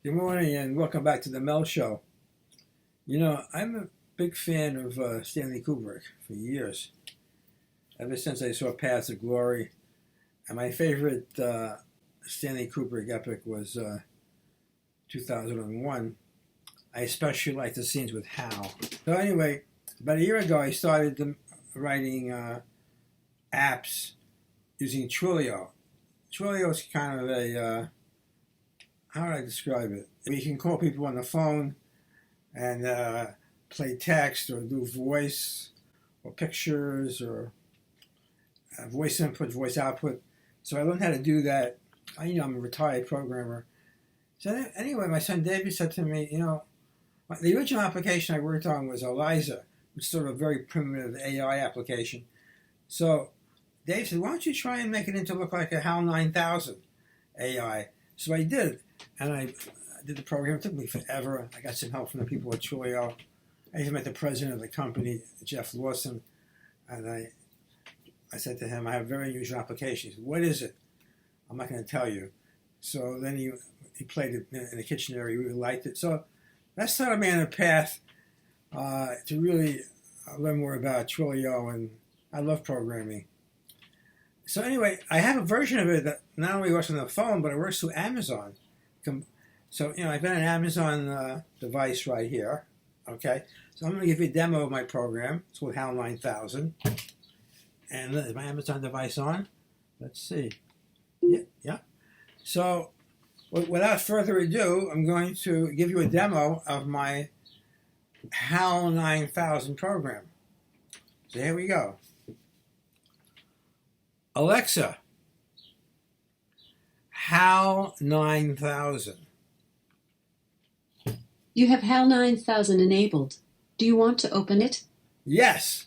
Good morning and welcome back to the Mel Show. You know, I'm a big fan of Stanley Kubrick for years, ever since I saw Paths of Glory. And my favorite Stanley Kubrick epic was 2001. I especially like the scenes with Hal. So anyway, about a year ago I started writing apps using Twilio. Twilio is kind of a how would I describe it? You can call people on the phone and play text or do voice or pictures or voice input, voice output. So I learned how to do that. I'm a retired programmer. So anyway, my son David said to me, the original application I worked on was Eliza, which is sort of a very primitive AI application. So Dave said, why don't you try and make it into look like a HAL9000 AI? So I did. And I did the program. It took me forever. I got some help from the people at Twilio. I even met the president of the company, Jeff Lawson, and I said to him, I have a very unusual application. He said, what is it? I'm not going to tell you. So then he played it in the kitchen area. He really liked it. So that started me on a path to really learn more about Twilio, and I love programming. So anyway, I have a version of it that not only works on the phone, but it works through Amazon. So, I've got an Amazon device right here, okay? So I'm going to give you a demo of my program. It's called HAL9000. And is my Amazon device on? Let's see. Yeah. So without further ado, I'm going to give you a demo of my HAL9000 program. So here we go. Alexa, HAL9000. You have HAL9000 enabled. Do you want to open it? Yes.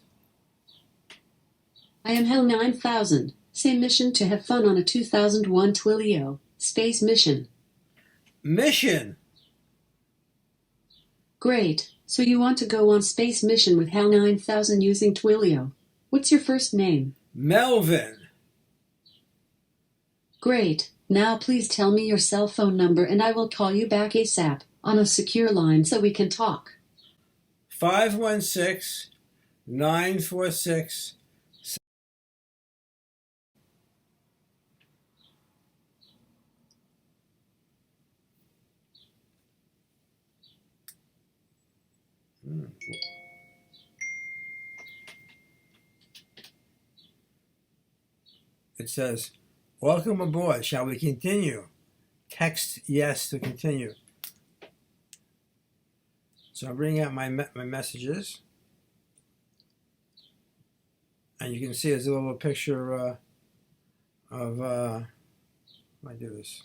I am HAL9000. Same mission to have fun on a 2001 Twilio. Space mission. Mission. Great. So you want to go on space mission with HAL9000 using Twilio. What's your first name? Melvin. Great. Now please tell me your cell phone number and I will call you back ASAP on a secure line so we can talk. 516-946. It says, welcome aboard. Shall we continue? Text yes to continue. So I'm bringing out my messages. And you can see there's a little picture of, how do I do this?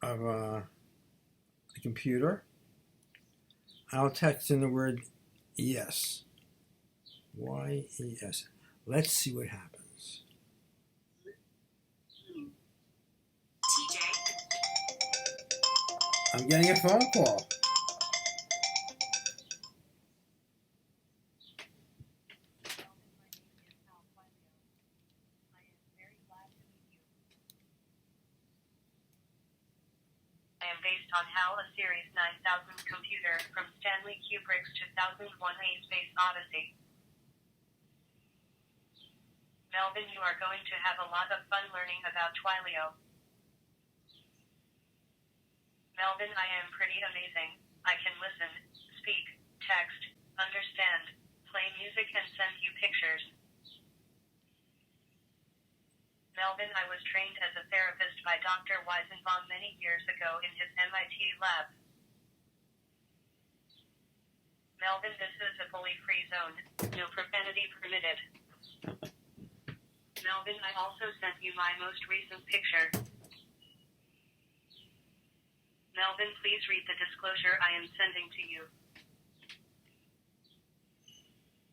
Of the computer. I'll text in the word yes. Y-E-S. Let's see what happens. TJ. I'm getting a phone call. I am based on HAL, a Series 9000 computer from Stanley Kubrick's 2001 A Space Odyssey. Melvin, you are going to have a lot of fun learning about Twilio. Melvin, I am pretty amazing. I can listen, speak, text, understand, play music and send you pictures. Melvin, I was trained as a therapist by Dr. Weizenbaum many years ago in his MIT lab. Melvin, this is a bully-free zone. No profanity permitted. Melvin, I also sent you my most recent picture. Melvin, please read the disclosure I am sending to you.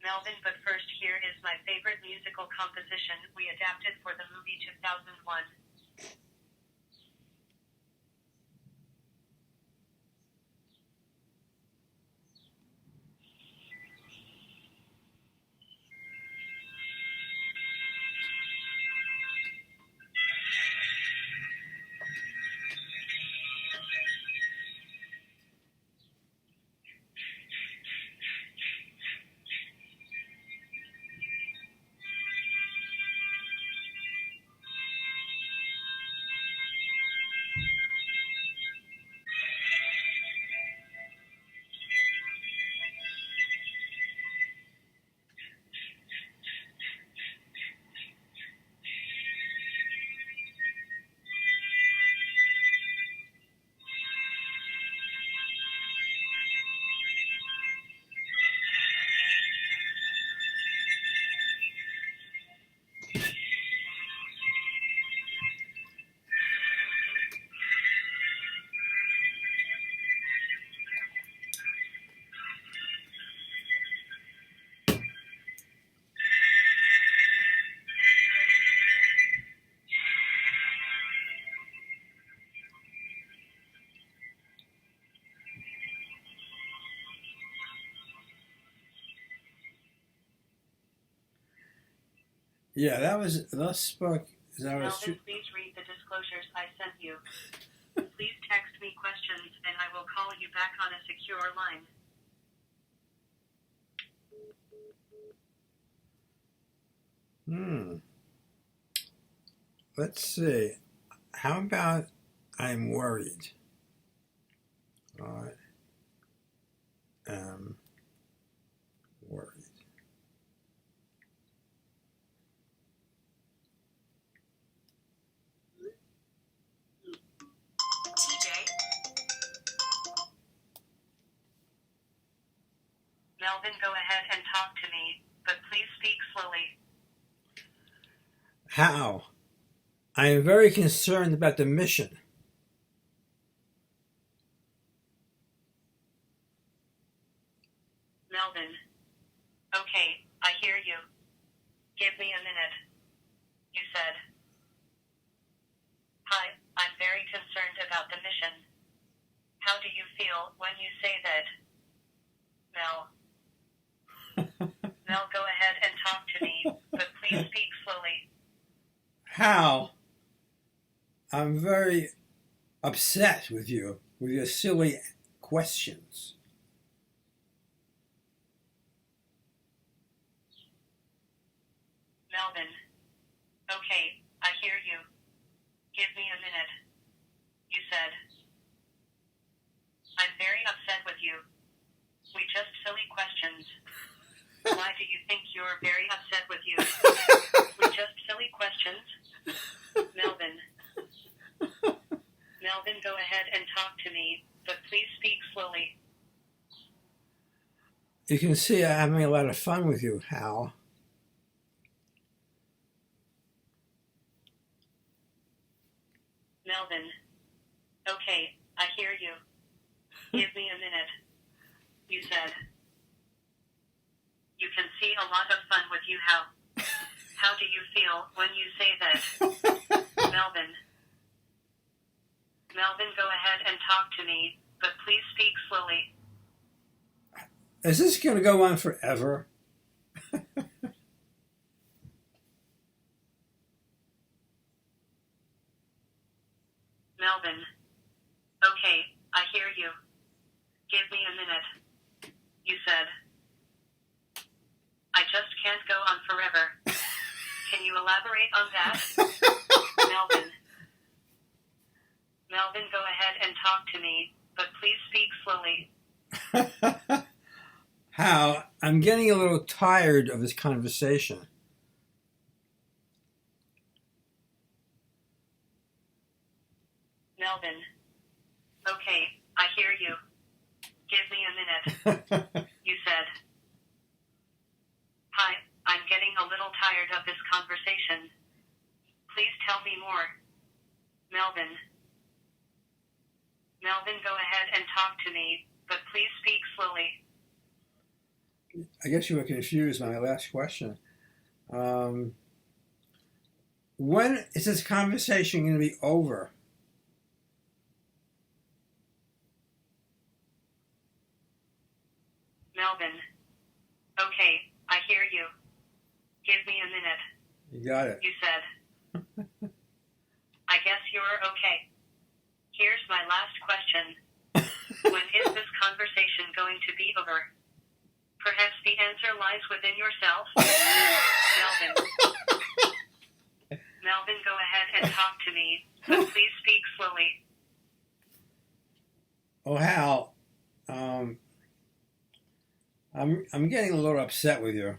Melvin, but first here is my favorite musical composition we adapted for the movie 2001. Yeah, that was thus spoke. Melvin, please read the disclosures I sent you. Please text me questions and I will call you back on a secure line. Let's see. How about I'm worried? I am worried. Melvin, go ahead and talk to me, but please speak slowly. How? I am very concerned about the mission. Melvin. Okay, I hear you. Give me a minute. You said. Hi, I'm very concerned about the mission. How do you feel when you say that? Mel. Mel, go ahead and talk to me, but please speak slowly. How? I'm very upset with you, with your silly questions. Melvin. Okay, I hear you. Give me a minute. You said. I'm very upset with you. We just silly questions. Why do you think you're very upset with you? We just silly questions. Melvin. Melvin, go ahead and talk to me, but please speak slowly. You can see I'm having a lot of fun with you, Hal. Melvin. Okay, I hear you. Give me a minute. You said. You can see a lot of fun with you, Hal. How do you feel when you say that? Melvin. Melvin, go ahead and talk to me, but please speak slowly. Is this going to go on forever? Melvin. Okay, I hear you. Give me a minute. You said. I just can't go on forever. Can you elaborate on that? Melvin. Melvin, go ahead and talk to me, but please speak slowly. Hal, I'm getting a little tired of this conversation. Melvin. Okay, I hear you. Give me a minute. You said. Hi, I'm getting a little tired of this conversation. Please tell me more. Melvin. Melvin, go ahead and talk to me, but please speak slowly. I guess you were confused by my last question. When is this conversation going to be over? Melvin. Okay, I hear you. Give me a minute. You got it. You said. I guess you're okay. Here's my last question. When is this conversation going to be over? Perhaps the answer lies within yourself. Melvin. Melvin, go ahead and talk to me, but please speak slowly. Oh, Hal, I'm getting a little upset with you.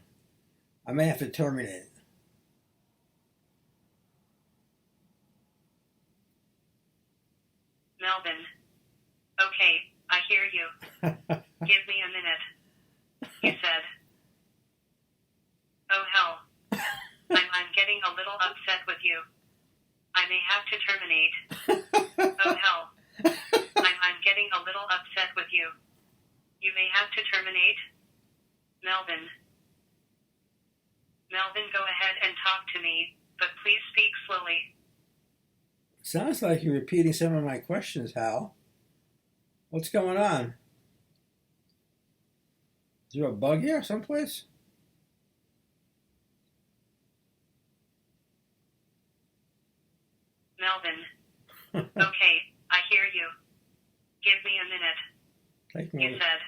I may have to terminate. Melvin. Okay, I hear you. Give me a minute. You said. Oh, hell. I'm getting a little upset with you. I may have to terminate. Oh, hell. I'm getting a little upset with you. You may have to terminate. Melvin. Melvin, go ahead and talk to me, but please speak slowly. Sounds like you're repeating some of my questions, Hal. What's going on? Is there a bug here someplace? Okay, I hear you. Give me a minute, Take you me. said.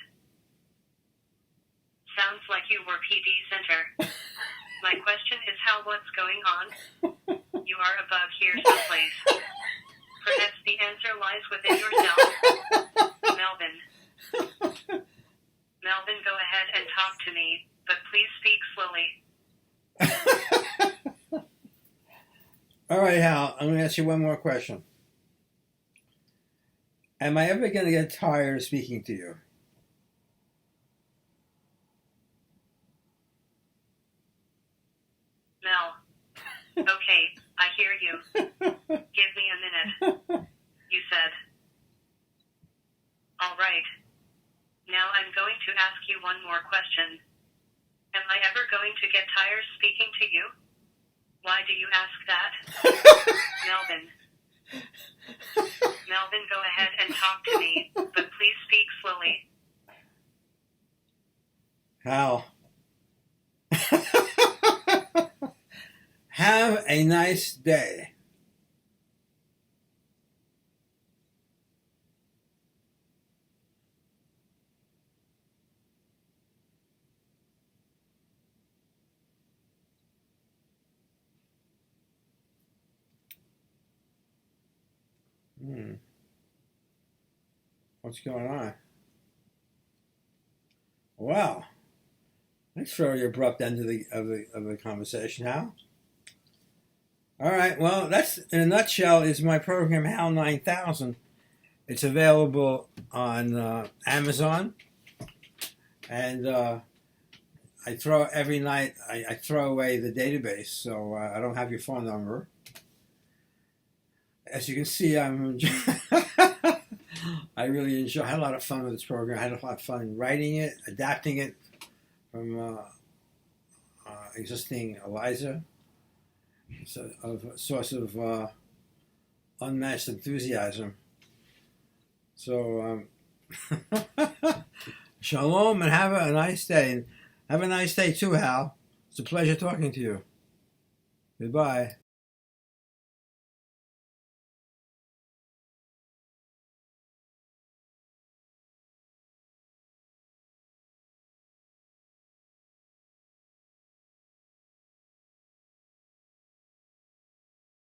Sounds like you were PD Center. My question is how what's going on? You are above here someplace. Perhaps the answer lies within yourself. Melvin. Melvin, go ahead and talk to me, but please speak slowly. All right, Hal, I'm going to ask you one more question. Am I ever going to get tired of speaking to you? Mel. Okay, I hear you. Give me a minute, you said. All right. Now I'm going to ask you one more question. Am I ever going to get tired speaking to you? Why do you ask that? Melvin. Melvin, go ahead and talk to me, but please speak slowly. Hal. Have a nice day. What's going on? Wow. That's a very abrupt end of the conversation, Hal. All right. Well, that's in a nutshell is my program HAL9000. It's available on Amazon, and I throw every night. I throw away the database, so I don't have your phone number. As you can see, I really enjoy. I had a lot of fun with this program. I had a lot of fun writing it, adapting it from existing Eliza. It's a source of unmatched enthusiasm. So, shalom and have a nice day. And have a nice day too, Hal. It's a pleasure talking to you. Goodbye.